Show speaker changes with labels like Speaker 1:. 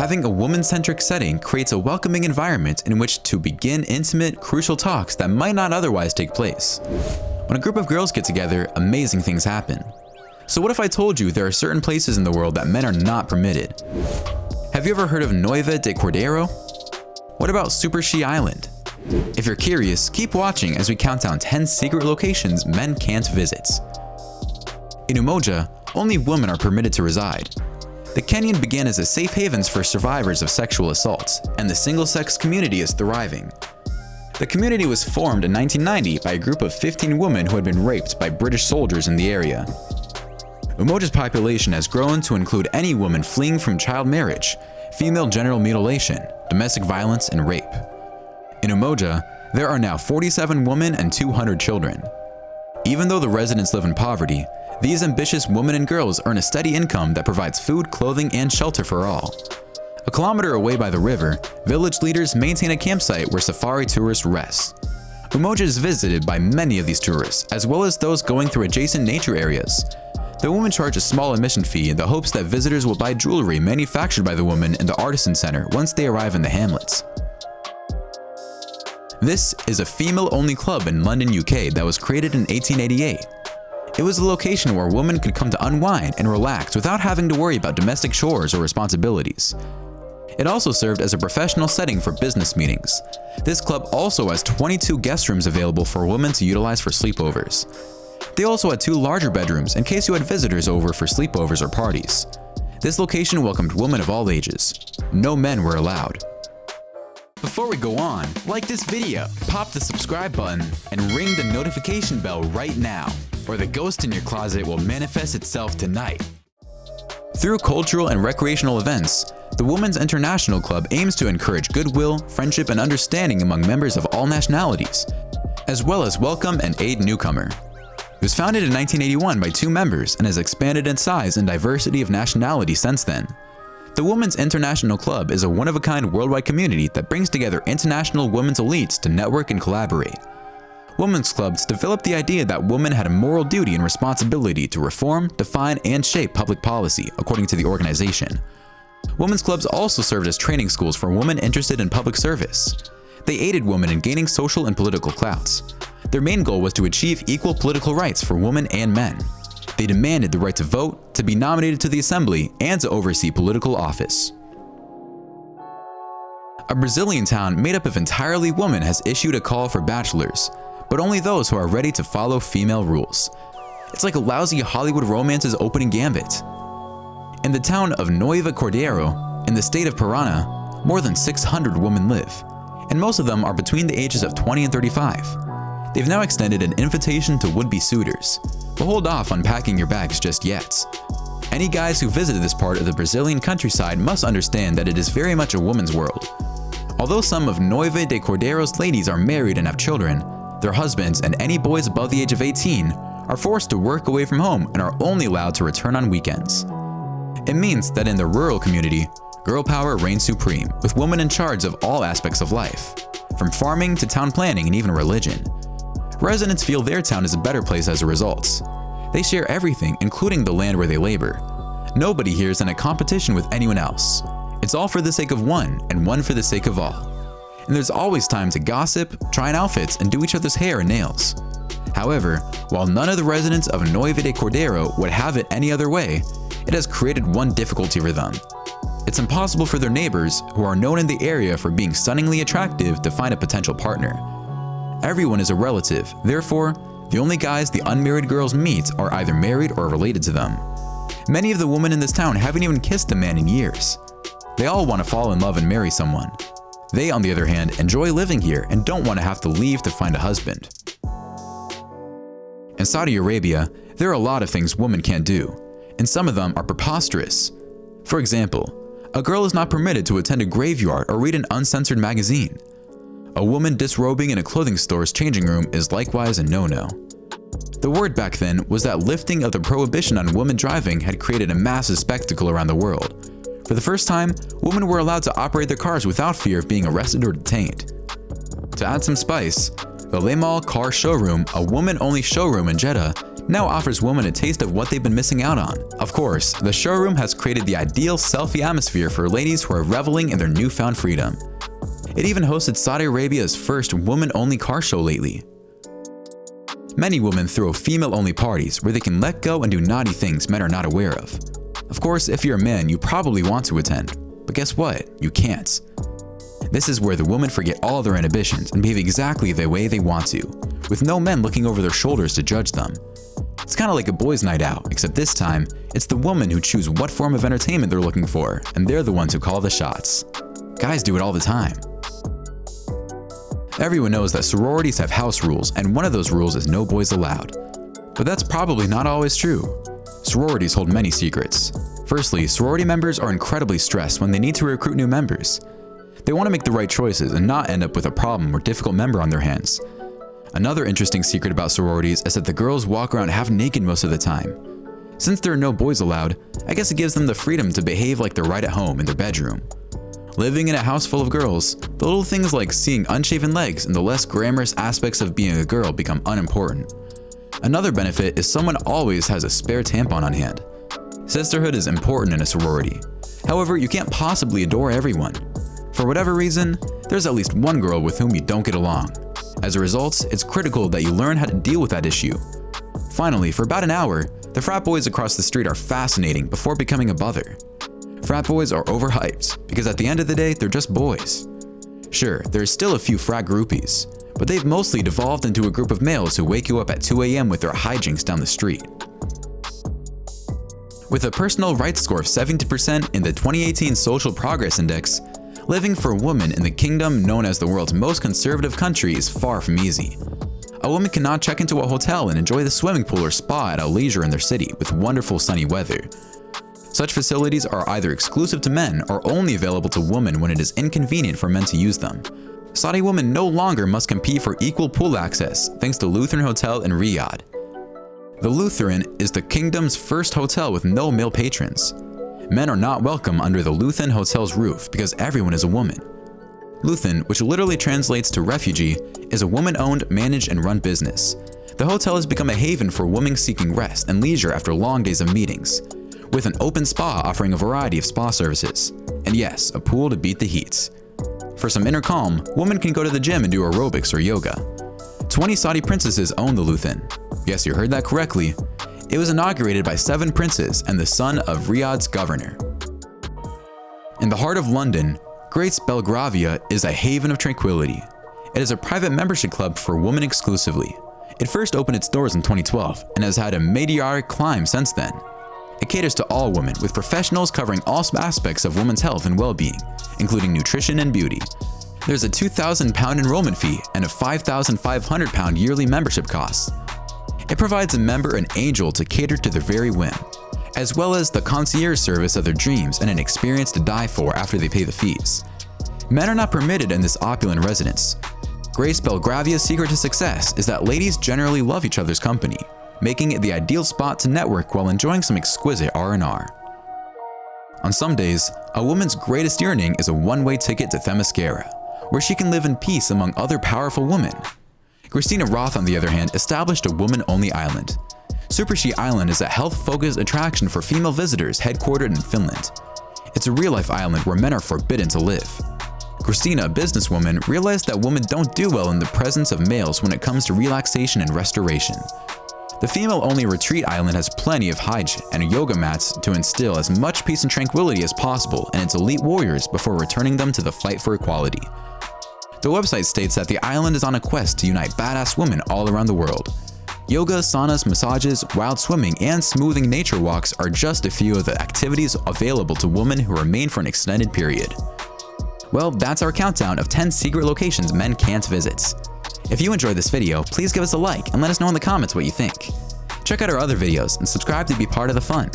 Speaker 1: Having a woman-centric setting creates a welcoming environment in which to begin intimate, crucial talks that might not otherwise take place. When a group of girls get together, amazing things happen. So what if I told you there are certain places in the world that men are not permitted? Have you ever heard of Noiva de Cordeiro? What about Supershe Island? If you're curious, keep watching as we count down 10 secret locations men can't visit. In Umoja, only women are permitted to reside. The canyon began as a safe haven for survivors of sexual assaults, and the single-sex community is thriving. The community was formed in 1990 by a group of 15 women who had been raped by British soldiers in the area. Umoja's population has grown to include any woman fleeing from child marriage, female genital mutilation, domestic violence, and rape. In Umoja, there are now 47 women and 200 children. Even though the residents live in poverty, these ambitious women and girls earn a steady income that provides food, clothing, and shelter for all. A kilometer away by the river, village leaders maintain a campsite where safari tourists rest. Umoja is visited by many of these tourists, as well as those going through adjacent nature areas. The women charge a small admission fee in the hopes that visitors will buy jewelry manufactured by the women in the Artisan Center once they arrive in the hamlets. This is a female-only club in London, UK that was created in 1888. It was a location where women could come to unwind and relax without having to worry about domestic chores or responsibilities. It also served as a professional setting for business meetings. This club also has 22 guest rooms available for women to utilize for sleepovers. They also had 2 larger bedrooms in case you had visitors over for sleepovers or parties. This location welcomed women of all ages. No men were allowed. Before we go on, like this video, pop the subscribe button, and ring the notification bell right now, or the ghost in your closet will manifest itself tonight. Through cultural and recreational events, the Women's International Club aims to encourage goodwill, friendship, and understanding among members of all nationalities, as well as welcome and aid newcomer. It was founded in 1981 by 2 members and has expanded in size and diversity of nationality since then. The Women's International Club is a one-of-a-kind worldwide community that brings together international women's elites to network and collaborate. Women's clubs developed the idea that women had a moral duty and responsibility to reform, define, and shape public policy, according to the organization. Women's clubs also served as training schools for women interested in public service. They aided women in gaining social and political clouts. Their main goal was to achieve equal political rights for women and men. They demanded the right to vote, to be nominated to the assembly, and to oversee political office. A Brazilian town made up of entirely women has issued a call for bachelors, but only those who are ready to follow female rules. It's like a lousy Hollywood romance's opening gambit. In the town of Noiva de Cordeiro, in the state of Parana, more than 600 women live, and most of them are between the ages of 20 and 35. They've now extended an invitation to would-be suitors, but hold off on packing your bags just yet. Any guys who visited this part of the Brazilian countryside must understand that it is very much a woman's world. Although some of Noiva de Cordeiro's ladies are married and have children, their husbands and any boys above the age of 18 are forced to work away from home and are only allowed to return on weekends. It means that in the rural community, girl power reigns supreme, with women in charge of all aspects of life, from farming to town planning and even religion. Residents feel their town is a better place as a result. They share everything, including the land where they labor. Nobody here is in a competition with anyone else. It's all for the sake of one, and one for the sake of all. And there's always time to gossip, try on outfits, and do each other's hair and nails. However, while none of the residents of Noiva de Cordeiro would have it any other way, it has created one difficulty for them. It's impossible for their neighbors, who are known in the area for being stunningly attractive, to find a potential partner. Everyone is a relative, therefore, the only guys the unmarried girls meet are either married or related to them. Many of the women in this town haven't even kissed a man in years. They all want to fall in love and marry someone. They, on the other hand, enjoy living here and don't want to have to leave to find a husband. In Saudi Arabia, there are a lot of things women can't do, and some of them are preposterous. For example, a girl is not permitted to attend a graveyard or read an uncensored magazine. A woman disrobing in a clothing store's changing room is likewise a no-no. The word back then was that lifting of the prohibition on women driving had created a massive spectacle around the world. For the first time, women were allowed to operate their cars without fear of being arrested or detained. To add some spice, the Le Mans car showroom, a woman-only showroom in Jeddah, now offers women a taste of what they've been missing out on. Of course, the showroom has created the ideal selfie atmosphere for ladies who are reveling in their newfound freedom. It even hosted Saudi Arabia's first woman-only car show lately. Many women throw female-only parties where they can let go and do naughty things men are not aware of. Of course, if you're a man, you probably want to attend, but guess what? You can't. This is where the women forget all their inhibitions and behave exactly the way they want to, with no men looking over their shoulders to judge them. It's kind of like a boys' night out, except this time, it's the women who choose what form of entertainment they're looking for, and they're the ones who call the shots. Guys do it all the time. Everyone knows that sororities have house rules, and one of those rules is no boys allowed. But that's probably not always true. Sororities hold many secrets. Firstly, sorority members are incredibly stressed when they need to recruit new members. They want to make the right choices and not end up with a problem or difficult member on their hands. Another interesting secret about sororities is that the girls walk around half naked most of the time. Since there are no boys allowed, I guess it gives them the freedom to behave like they're right at home in their bedroom. Living in a house full of girls, the little things like seeing unshaven legs and the less glamorous aspects of being a girl become unimportant. Another benefit is someone always has a spare tampon on hand. Sisterhood is important in a sorority. However, you can't possibly adore everyone. For whatever reason, there's at least one girl with whom you don't get along. As a result, it's critical that you learn how to deal with that issue. Finally, for about an hour, the frat boys across the street are fascinating before becoming a bother. Frat boys are overhyped because at the end of the day, they're just boys. Sure, there's still a few frat groupies, but they've mostly devolved into a group of males who wake you up at 2 a.m. with their hijinks down the street. With a personal rights score of 70% in the 2018 Social Progress Index, living for a woman in the kingdom known as the world's most conservative country is far from easy. A woman cannot check into a hotel and enjoy the swimming pool or spa at a leisure in their city with wonderful sunny weather. Such facilities are either exclusive to men or only available to women when it is inconvenient for men to use them. Saudi women no longer must compete for equal pool access thanks to Lutheran Hotel in Riyadh. The Lutheran is the kingdom's first hotel with no male patrons. Men are not welcome under the Lutheran Hotel's roof because everyone is a woman. Lutheran, which literally translates to refugee, is a woman-owned, managed, and run business. The hotel has become a haven for women seeking rest and leisure after long days of meetings, with an open spa offering a variety of spa services. And yes, a pool to beat the heat. For some inner calm, women can go to the gym and do aerobics or yoga. 20 Saudi princesses own the Lutheran. Yes, you heard that correctly. It was inaugurated by 7 princes and the son of Riyadh's governor. In the heart of London, Great Belgravia is a haven of tranquility. It is a private membership club for women exclusively. It first opened its doors in 2012 and has had a meteoric climb since then. It caters to all women, with professionals covering all aspects of women's health and well-being, including nutrition and beauty. There's a £2,000 enrollment fee and a £5,500 yearly membership cost. It provides a member an angel to cater to their very whim, as well as the concierge service of their dreams and an experience to die for after they pay the fees. Men are not permitted in this opulent residence. Grace Belgravia's secret to success is that ladies generally love each other's company, making it the ideal spot to network while enjoying some exquisite R&R. On some days, a woman's greatest yearning is a one-way ticket to Themyscira, where she can live in peace among other powerful women. Christina Roth, on the other hand, established a woman-only island. Supershe Island is a health-focused attraction for female visitors headquartered in Finland. It's a real-life island where men are forbidden to live. Christina, a businesswoman, realized that women don't do well in the presence of males when it comes to relaxation and restoration. The female-only retreat island has plenty of hijj and yoga mats to instill as much peace and tranquility as possible in its elite warriors before returning them to the fight for equality. The website states that the island is on a quest to unite badass women all around the world. Yoga, saunas, massages, wild swimming, and smoothing nature walks are just a few of the activities available to women who remain for an extended period. Well, that's our countdown of 10 secret locations men can't visit. If you enjoyed this video, please give us a like and let us know in the comments what you think. Check out our other videos and subscribe to be part of the fun.